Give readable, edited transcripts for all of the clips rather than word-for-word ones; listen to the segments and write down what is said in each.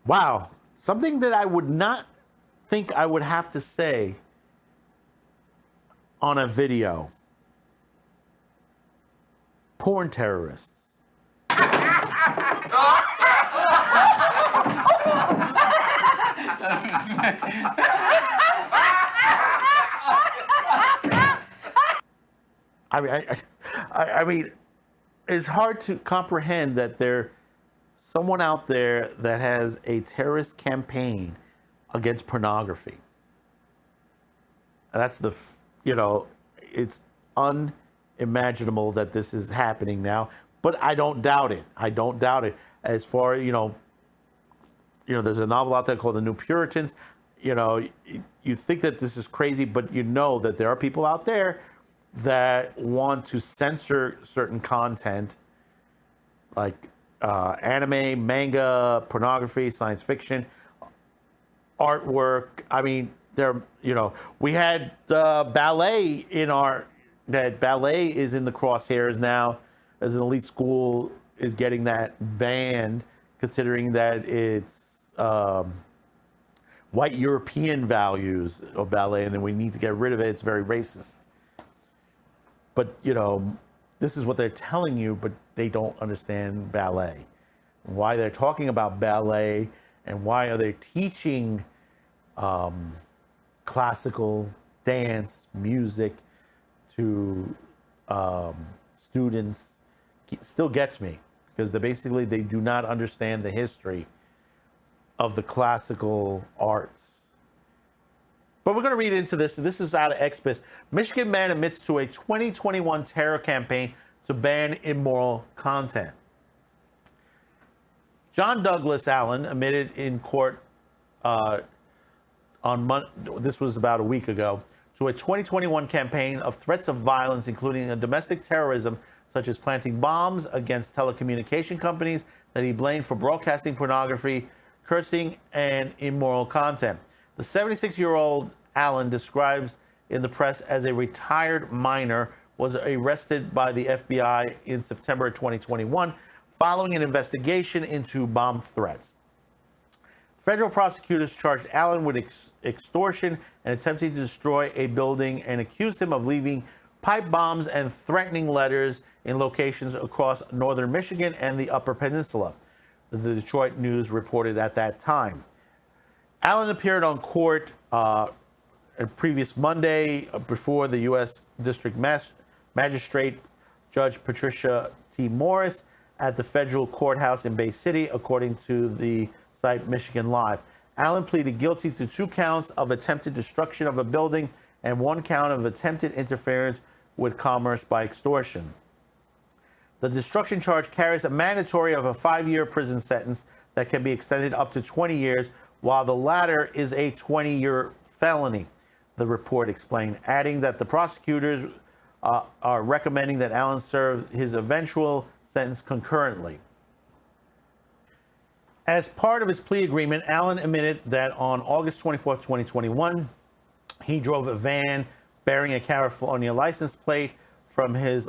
Wow. Something that I would not think I would have to say on a video. Porn terrorists. I mean, it's hard to comprehend that there's someone out there that has a terrorist campaign against pornography. And that's it's unimaginable that this is happening now, but I don't doubt it. I don't doubt it. As far, there's a novel out there called The New Puritans. You think that this is crazy, but you know that there are people out there that want to censor certain content like anime, manga, pornography, science fiction, artwork. I mean, we had ballet that ballet is in the crosshairs now, as an elite school is getting that banned, considering that it's white European values of ballet, and then we need to get rid of it. It's very racist. But, this is what they're telling you, but they don't understand ballet. Why they're talking about ballet, and why are they teaching classical dance, music to students still gets me, because they do not understand the history of the classical arts. But we're going to read into this. This is out of Express. Michigan man admits to a 2021 terror campaign to ban immoral content. John Douglas Allen admitted in court this was about a week ago, to a 2021 campaign of threats of violence, including a domestic terrorism, such as planting bombs against telecommunication companies that he blamed for broadcasting pornography, cursing, and immoral content. The 76-year-old Allen, describes in the press as a retired miner, was arrested by the FBI in September 2021 following an investigation into bomb threats. Federal prosecutors charged Allen with extortion and attempting to destroy a building, and accused him of leaving pipe bombs and threatening letters in locations across northern Michigan and the Upper Peninsula, the Detroit News reported at that time. Allen appeared on court a previous Monday before the U.S. District Magistrate Judge Patricia T. Morris at the federal courthouse in Bay City, according to the site Michigan Live. Allen pleaded guilty to 2 counts of attempted destruction of a building and 1 count of attempted interference with commerce by extortion. The destruction charge carries a mandatory of a 5-year prison sentence that can be extended up to 20 years, while the latter is a 20-year felony, the report explained, adding that the prosecutors are recommending that Allen serve his eventual sentence concurrently. As part of his plea agreement, Allen admitted that on August 24, 2021, he drove a van bearing a California license plate from his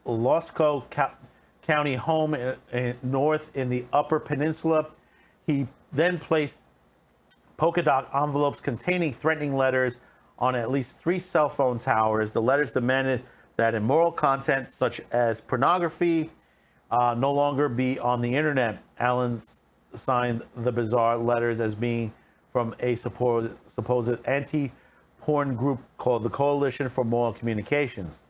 Losco County home north in the Upper Peninsula. He then placed polka dot envelopes containing threatening letters on at least 3 cell phone towers. The letters demanded that immoral content such as pornography no longer be on the internet. Allen signed the bizarre letters as being from a supposed anti-porn group called the Coalition for Moral Communications,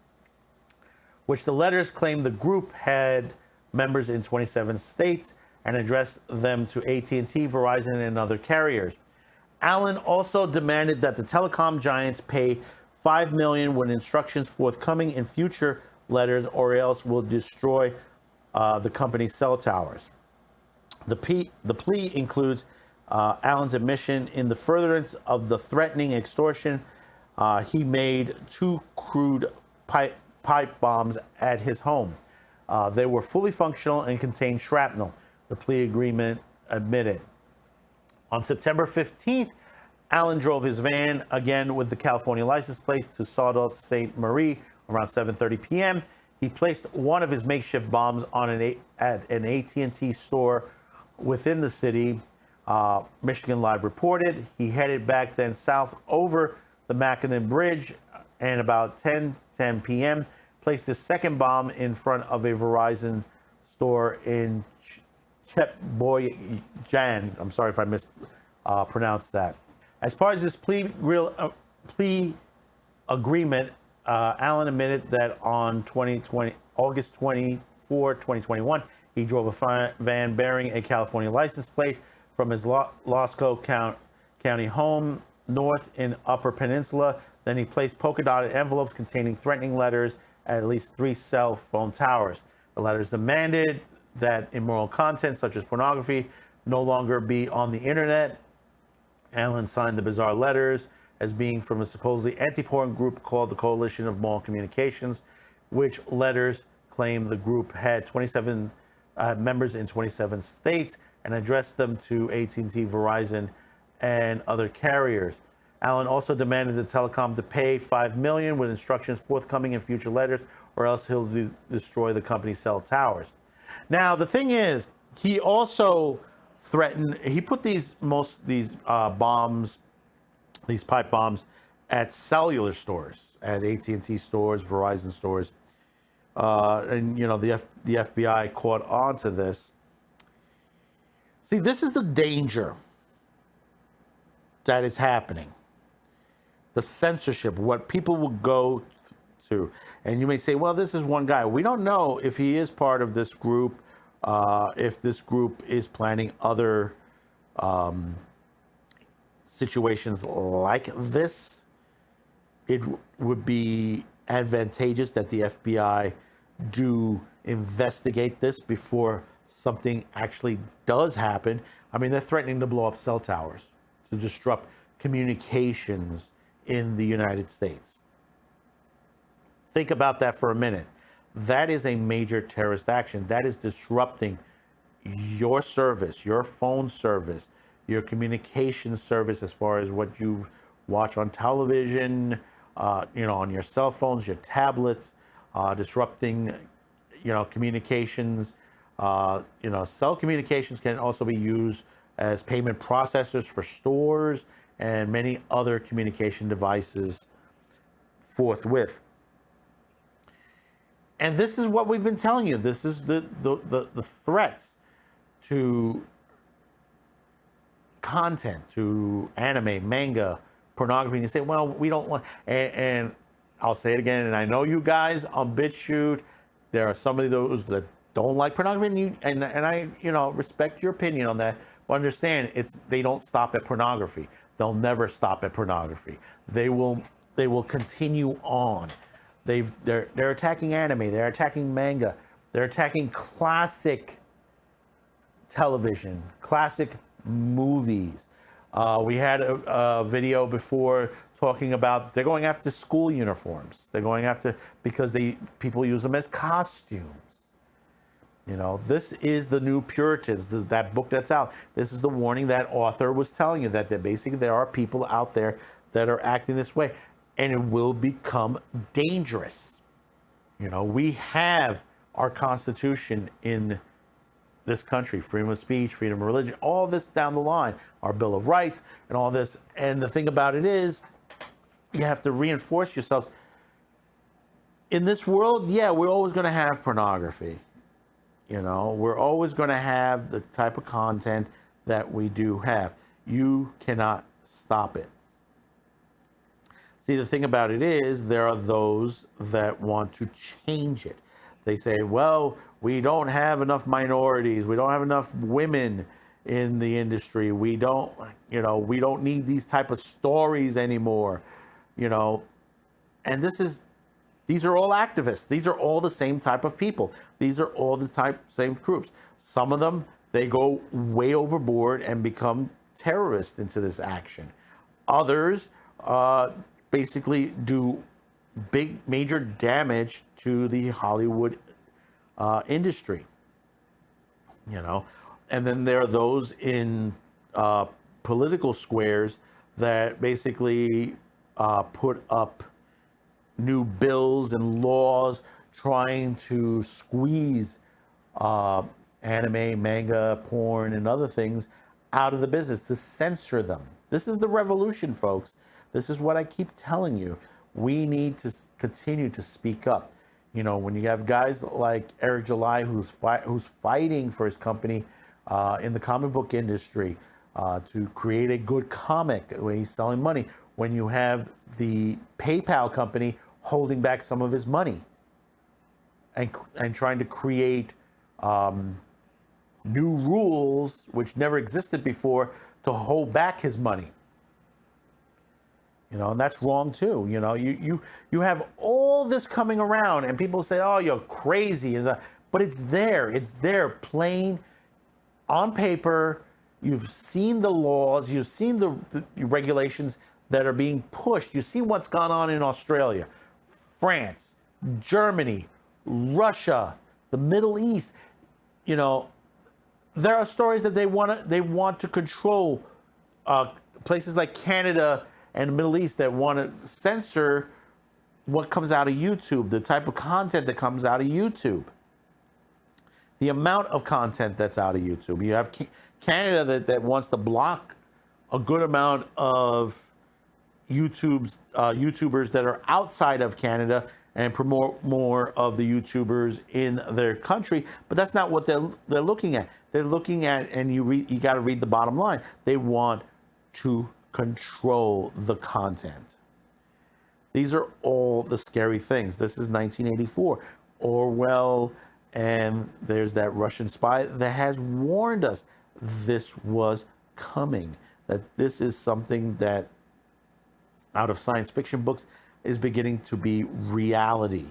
which the letters claimed the group had members in 27 states and addressed them to AT&T, Verizon, and other carriers. Allen also demanded that the telecom giants pay $5 million with instructions forthcoming in future letters, or else will destroy the company's cell towers. The plea includes Allen's admission in the furtherance of the threatening extortion. He made 2 crude pipe bombs at his home. They were fully functional and contained shrapnel, the plea agreement admitted. On September 15th, Allen drove his van, again with the California license plate, to Sawdust St. Marie around 7:30 p.m. He placed one of his makeshift bombs on at an AT&T store within the city, Michigan Live reported. He headed back then south over the Mackinac Bridge, and about 10 p.m. placed his second bomb in front of a Verizon store in Cheboygan. I'm sorry if I mispronounced that. As part of this plea agreement, Allen admitted that on August 24, 2021, he drove a van bearing a California license plate from his Losco County home north in Upper Peninsula. Then he placed polka-dotted envelopes containing threatening letters at least 3 cell phone towers. The letters demanded that immoral content such as pornography no longer be on the internet. Allen signed the bizarre letters as being from a supposedly anti-porn group called the Coalition of Moral Communications, which letters claim the group had 27 members in 27 states and addressed them to AT&T, Verizon, and other carriers. Allen also demanded the telecom to pay $5 million with instructions forthcoming in future letters, or else he'll destroy the company's cell towers. Now, the thing is, he also threatened. He put these bombs, these pipe bombs, at cellular stores, at AT&T stores, Verizon stores, and the FBI caught on to this. See, this is the danger that is happening. The censorship, what people will go to. And you may say, well, this is one guy. We don't know if he is part of this group, if this group is planning other situations like this. It would be advantageous that the FBI do investigate this before something actually does happen. I mean, they're threatening to blow up cell towers, to disrupt communications in the United States. Think about that for a minute. That is a major terrorist action. That is disrupting your service, your phone service, your communication service, as far as what you watch on television, on your cell phones, your tablets, disrupting, communications. Cell communications can also be used as payment processors for stores and many other communication devices forthwith. And this is what we've been telling you. This is the threats to content, to anime, manga, pornography. And you say, well, we don't want, and I'll say it again, and I know you guys on BitChute, there are some of those that don't like pornography, and I respect your opinion on that, but understand they don't stop at pornography. They'll never stop at pornography. They will continue on. They're attacking anime, they're attacking manga, they're attacking classic television, classic movies. We had a video before talking about they're going after school uniforms. They're going after because people use them as costumes. This is the New Puritans, that book that's out. This is the warning that author was telling you, that basically there are people out there that are acting this way, and it will become dangerous. We have our Constitution in this country, freedom of speech, freedom of religion, all this down the line, our Bill of Rights and all this. And the thing about it is, you have to reinforce yourselves. In this world, yeah, we're always going to have pornography. We're always going to have the type of content that we do have. You cannot stop it. See, the thing about it is, there are those that want to change it. They say, well, we don't have enough minorities. We don't have enough women in the industry. We don't need these type of stories anymore. And these are all activists. These are all the same type of people. These are all the same groups. Some of them, they go way overboard and become terrorists into this action. Others basically do big, major damage to the Hollywood industry. And then there are those in political squares that basically put up new bills and laws trying to squeeze anime, manga, porn, and other things out of the business, to censor them. This is the revolution, folks. This is what I keep telling you. We need to continue to speak up. You know, when you have guys like Eric July, who's fighting for his company in the comic book industry to create a good comic where he's selling money. When you have the PayPal company holding back some of his money and trying to create new rules which never existed before to hold back his money. You know, and that's wrong too. You know, you have all this coming around, and people say, "Oh, you're crazy," but it's there. It's there, plain on paper. You've seen the laws. You've seen the regulations that are being pushed. You see what's gone on in Australia, France, Germany, Russia, the Middle East. You know, there are stories that they want to control places like Canada and the Middle East that want to censor what comes out of YouTube, the type of content that comes out of YouTube, the amount of content that's out of YouTube. You have Canada that wants to block a good amount of YouTubers that are outside of Canada and promote more of the YouTubers in their country, but that's not what they're looking at. They're looking at, and you got to read the bottom line. They want to control the content. These are all the scary things. This is 1984. Orwell, and there's that Russian spy that has warned us this was coming, that this is something that out of science fiction books is beginning to be reality.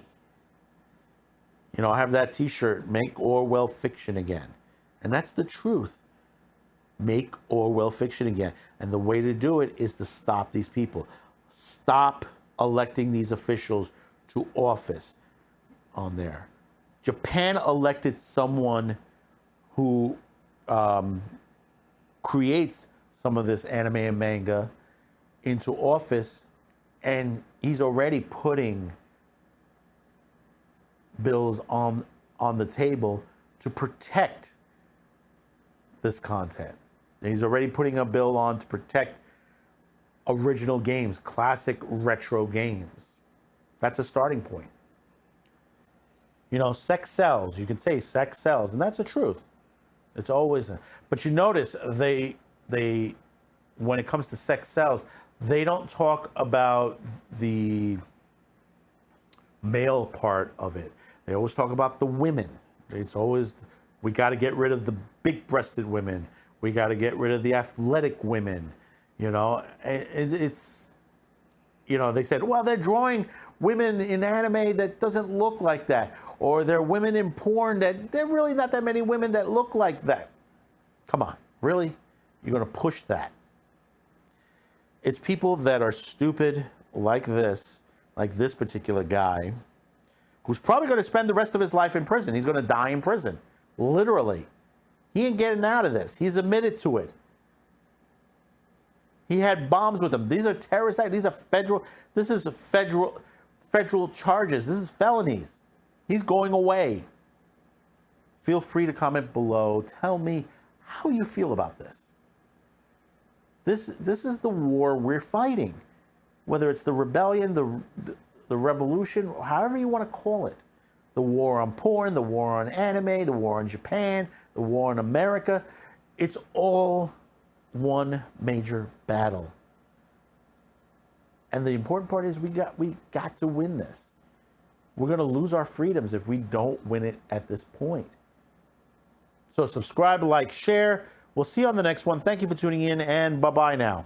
You know, I have that t-shirt, Make Orwell Fiction Again. And that's the truth. Make Orwell fiction again. And the way to do it is to stop these people. Stop electing these officials to office on there. Japan elected someone who creates some of this anime and manga into office, and he's already putting bills on the table to protect this content. He's already putting a bill on to protect original games, classic retro games. That's a starting point. You know, sex sells. You could say sex sells, and that's the truth. It's always but you notice they when it comes to sex sells, they don't talk about the male part of it. They always talk about the women. It's always, we got to get rid of the big-breasted women. We got to get rid of the athletic women. You know, it's you know, they said, well, they're drawing women in anime that doesn't look like that. Or they're women in porn that there are really not that many women that look like that. Come on, really? You're going to push that? It's people that are stupid like this particular guy, who's probably going to spend the rest of his life in prison. He's going to die in prison, literally. He ain't getting out of this. He's admitted to it. He had bombs with him. These are terrorist acts. These are federal charges. This is felonies. He's going away. Feel free to comment below. Tell me how you feel about this. This is the war we're fighting. Whether it's the rebellion, the revolution, however you want to call it. The war on porn, the war on anime, the war on Japan, the war on America. It's all one major battle. And the important part is we got to win this. We're going to lose our freedoms if we don't win it at this point. So subscribe, like, share. We'll see you on the next one. Thank you for tuning in, and bye-bye now.